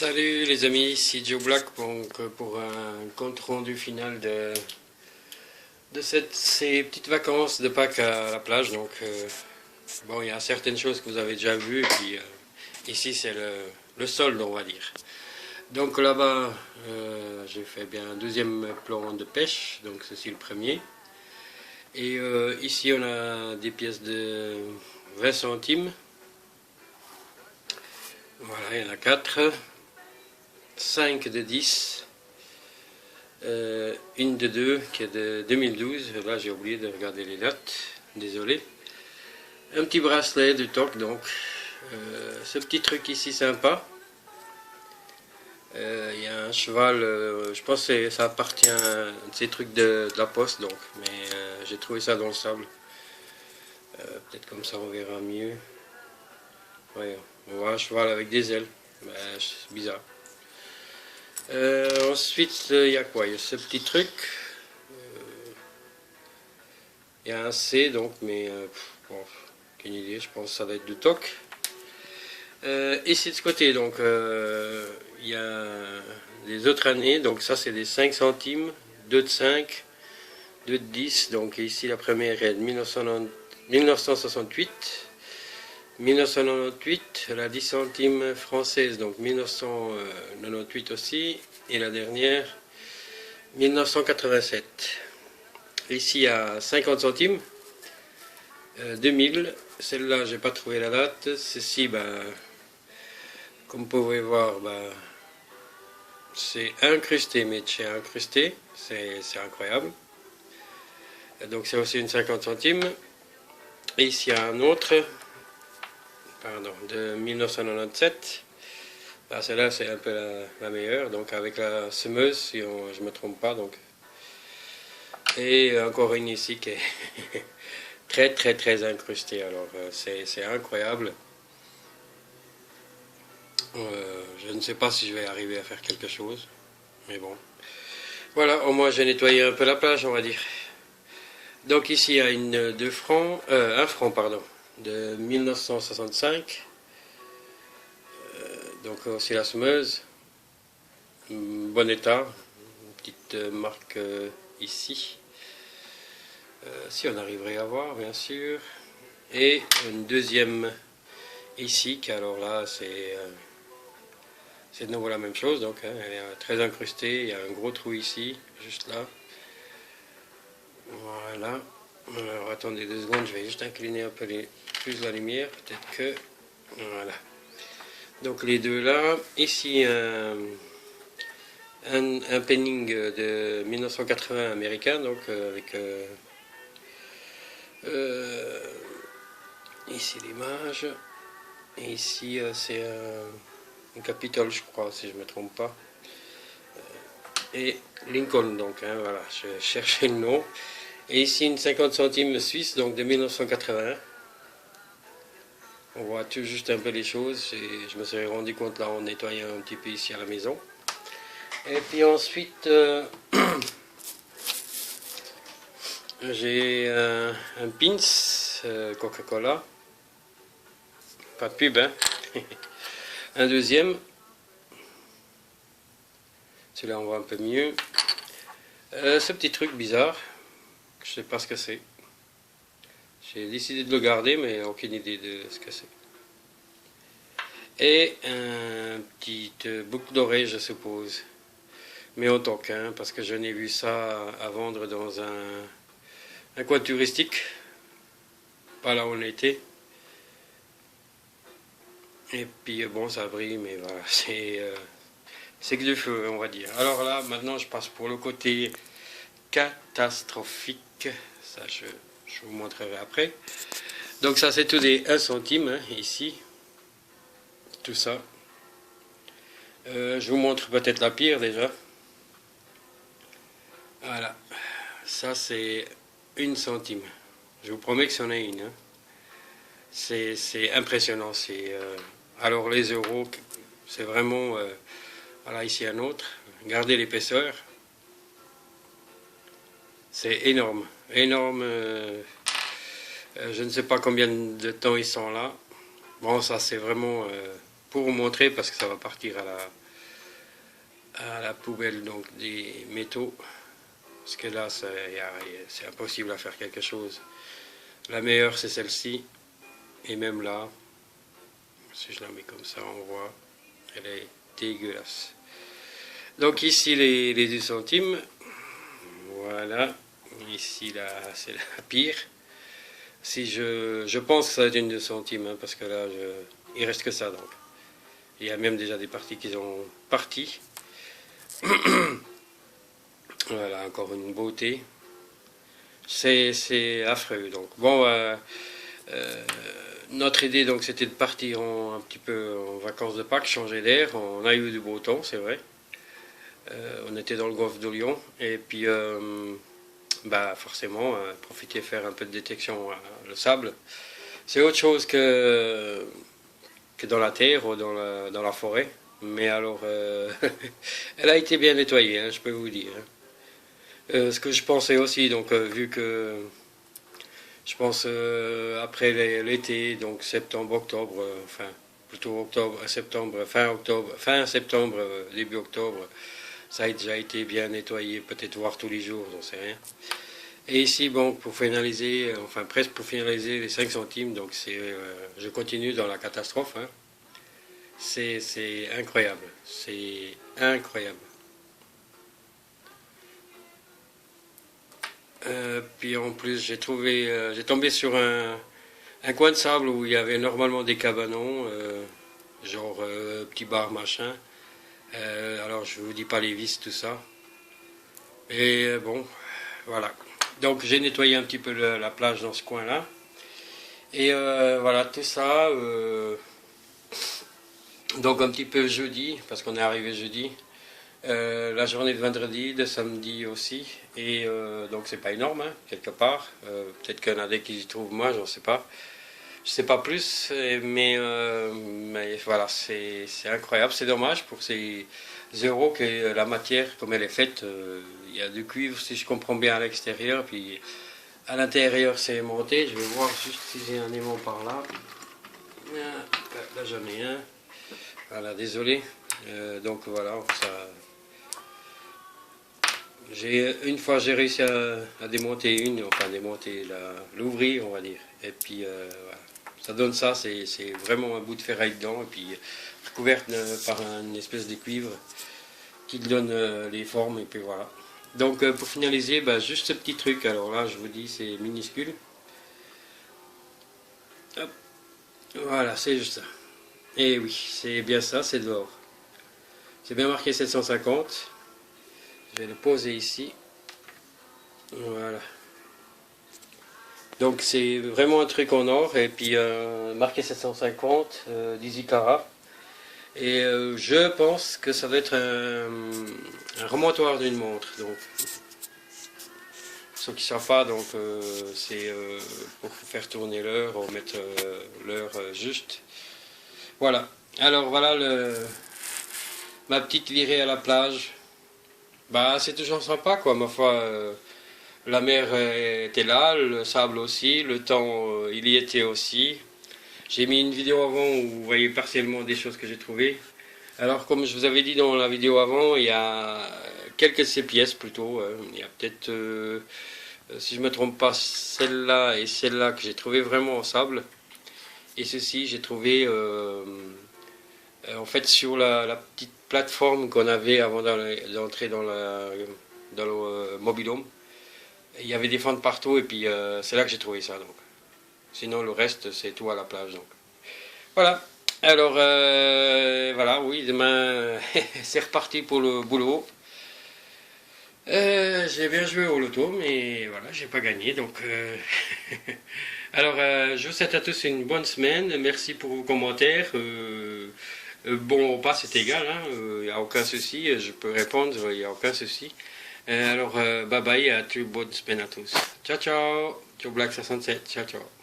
Salut les amis, ici Joe Black pour un compte rendu final de ces petites vacances de Pâques à la plage. Bon, il y a certaines choses que vous avez déjà vues, et puis ici c'est le solde, on va dire. Donc là-bas, j'ai fait bien un deuxième plan de pêche, donc ceci le premier. Et ici on a des pièces de 20 centimes. Voilà, il y en a 4. 5 de 10, une de 2 qui est de 2012, là j'ai oublié de regarder les dates, désolé. Un petit bracelet de toc, donc ce petit truc ici sympa. Il y a un cheval, je pense que ça appartient à ces trucs de la poste, donc, mais j'ai trouvé ça dans le sable. Peut-être comme ça on verra mieux. Ouais, on voit un cheval avec des ailes, c'est bizarre. Ensuite, il y a quoi? Il y a ce petit truc. Il y a un C, donc, mais bon, aucune idée, je pense que ça va être du toc. Ici de ce côté, donc, il y a les autres années, donc ça c'est des 5 centimes, 2 de 5, 2 de 10, donc ici la première est de 1968. 1998, la 10 centimes française, donc 1998 aussi, et la dernière 1987. Ici à 50 centimes, 2000, celle-là j'ai pas trouvé la date, ceci, comme vous pouvez voir, c'est incrusté, mais c'est incrusté, c'est incroyable. Donc c'est aussi une 50 centimes, et ici il y a un autre, de 1997. Celle-là c'est un peu la meilleure, donc avec la semeuse si je ne me trompe pas. Donc. Et encore une ici qui est très incrustée, alors c'est incroyable. Je ne sais pas si je vais arriver à faire quelque chose, mais bon. Voilà, au moins j'ai nettoyé un peu la plage, on va dire. Donc ici il y a une 2 francs, 1 franc pardon, de 1965. Donc aussi la semeuse, bon état, une petite marque ici, si on arriverait à voir bien sûr, et une deuxième ici, qui alors là c'est de nouveau la même chose, donc elle est très incrustée, il y a un gros trou ici, juste là, voilà. Alors attendez 2 secondes, je vais juste incliner un peu plus la lumière, peut-être que, voilà. Donc les deux là, ici un penning de 1980 américain, donc avec ici l'image, et ici c'est un Capitol je crois, si je ne me trompe pas, et Lincoln, donc voilà, je cherchais le nom, et ici une 50 centimes suisse, donc de 1981. On voit tout juste un peu les choses, et je me suis rendu compte là en nettoyant un petit peu ici à la maison. Et puis ensuite, j'ai un pins Coca-Cola, pas de pub, hein. Un deuxième, celui-là on voit un peu mieux. Ce petit truc bizarre, je sais pas ce que c'est. J'ai décidé de le garder, mais aucune idée de ce que c'est. Et un petit boucle d'oreille, je suppose. Mais en tant qu'un, parce que je n'ai vu ça à vendre dans un coin touristique, pas là où on était. Et puis bon, ça brille, mais voilà, c'est que du feu, on va dire. Alors là, maintenant, je passe pour le côté catastrophique. Ça, je vous montrerai après. Donc ça, c'est tout des 1 centime, hein, ici. Tout ça. Je vous montre peut-être la pire déjà. Voilà. Ça, c'est 1 centime. Je vous promets que c'en est une. Hein. C'est impressionnant. Alors les euros, c'est vraiment... voilà, ici un autre. Regardez l'épaisseur. C'est énorme. Énorme. Je ne sais pas combien de temps ils sont là. Bon, ça c'est vraiment pour vous montrer parce que ça va partir à la poubelle donc des métaux, parce que là c'est impossible à faire quelque chose. La meilleure c'est celle-ci, et même là, si je la mets comme ça on voit, elle est dégueulasse. Donc ici les 2 centimes, voilà, ici là c'est la pire. Si je pense que ça va être une 2 centimes, hein, parce que là il reste que ça donc. Il y a même déjà des parties qui sont parties. Voilà, encore une beauté. C'est affreux. Donc bon, notre idée donc c'était de partir un petit peu en vacances de Pâques, changer d'air. On a eu du beau temps, c'est vrai. On était dans le golfe de Lyon et puis bah forcément profiter faire un peu de détection le sable. C'est autre chose que dans la terre ou dans la forêt. Mais alors, elle a été bien nettoyée, hein, je peux vous dire. Ce que je pensais aussi, donc vu que je pense après l'été, donc septembre, octobre, enfin plutôt octobre, septembre, fin septembre, début octobre, ça a déjà été bien nettoyé, peut-être voir tous les jours, j'en sais rien. Et ici, bon, pour finaliser, enfin presque pour finaliser les 5 centimes, donc je continue dans la catastrophe. Hein. C'est incroyable, c'est incroyable. Puis en plus, j'ai tombé sur un coin de sable où il y avait normalement des cabanons, genre petit bar machin. Alors je vous dis pas les vis, tout ça. Et bon, voilà. Donc j'ai nettoyé un petit peu la plage dans ce coin-là. Et voilà, tout ça. Donc un petit peu jeudi, parce qu'on est arrivé jeudi. La journée de vendredi, de samedi aussi. Et donc c'est pas énorme, hein, quelque part. Peut-être qu'il y en a des qui y trouvent moins, j'en sais pas. Je sais pas plus, mais voilà, c'est incroyable. C'est dommage pour ces euros que la matière, comme elle est faite, il y a du cuivre, si je comprends bien, à l'extérieur. Puis à l'intérieur, c'est aimanté. Je vais voir juste si j'ai un aimant par là. Là, j'en ai un. Voilà, désolé. Donc voilà, une fois j'ai réussi à démonter l'ouvrir, on va dire. Et puis voilà. Ça donne ça, c'est vraiment un bout de ferraille dedans, et puis recouverte par une espèce de cuivre qui donne les formes, et puis voilà. Donc pour finaliser, bah, juste ce petit truc, alors là je vous dis c'est minuscule. Hop. Voilà, c'est juste ça. Et oui, c'est bien ça, c'est de l'or. C'est bien marqué 750. Je vais le poser ici. Voilà. Donc c'est vraiment un truc en or, et puis marqué 750, 18 carats. Et je pense que ça doit être un remontoir d'une montre. Donc, ceux qui ne savent pas, donc c'est pour faire tourner l'heure, ou mettre l'heure juste. Voilà. Alors voilà ma petite virée à la plage. Bah c'est toujours sympa quoi, ma foi. La mer était là, le sable aussi, le temps il y était aussi. J'ai mis une vidéo avant où vous voyez partiellement des choses que j'ai trouvées. Alors comme je vous avais dit dans la vidéo avant, il y a quelques de ces pièces plutôt. Il y a peut-être, si je ne me trompe pas, celle-là et celle-là que j'ai trouvé vraiment en sable. Et ceci j'ai trouvé en fait sur la petite plateforme qu'on avait avant d'entrer dans le mobil-home. Il y avait des fentes partout et puis c'est là que j'ai trouvé ça. Donc. Sinon le reste c'est tout à la plage. Donc. Voilà. Alors voilà, oui, demain c'est reparti pour le boulot. J'ai bien joué au loto, mais voilà, j'ai pas gagné. Donc alors je vous souhaite à tous une bonne semaine. Merci pour vos commentaires. Bon ou pas, c'est égal, il n'y a aucun souci. Je peux répondre, il n'y a aucun souci. Alors bye bye, bonne semaine à tous. Ciao ciao, Joe Black 67, ciao ciao.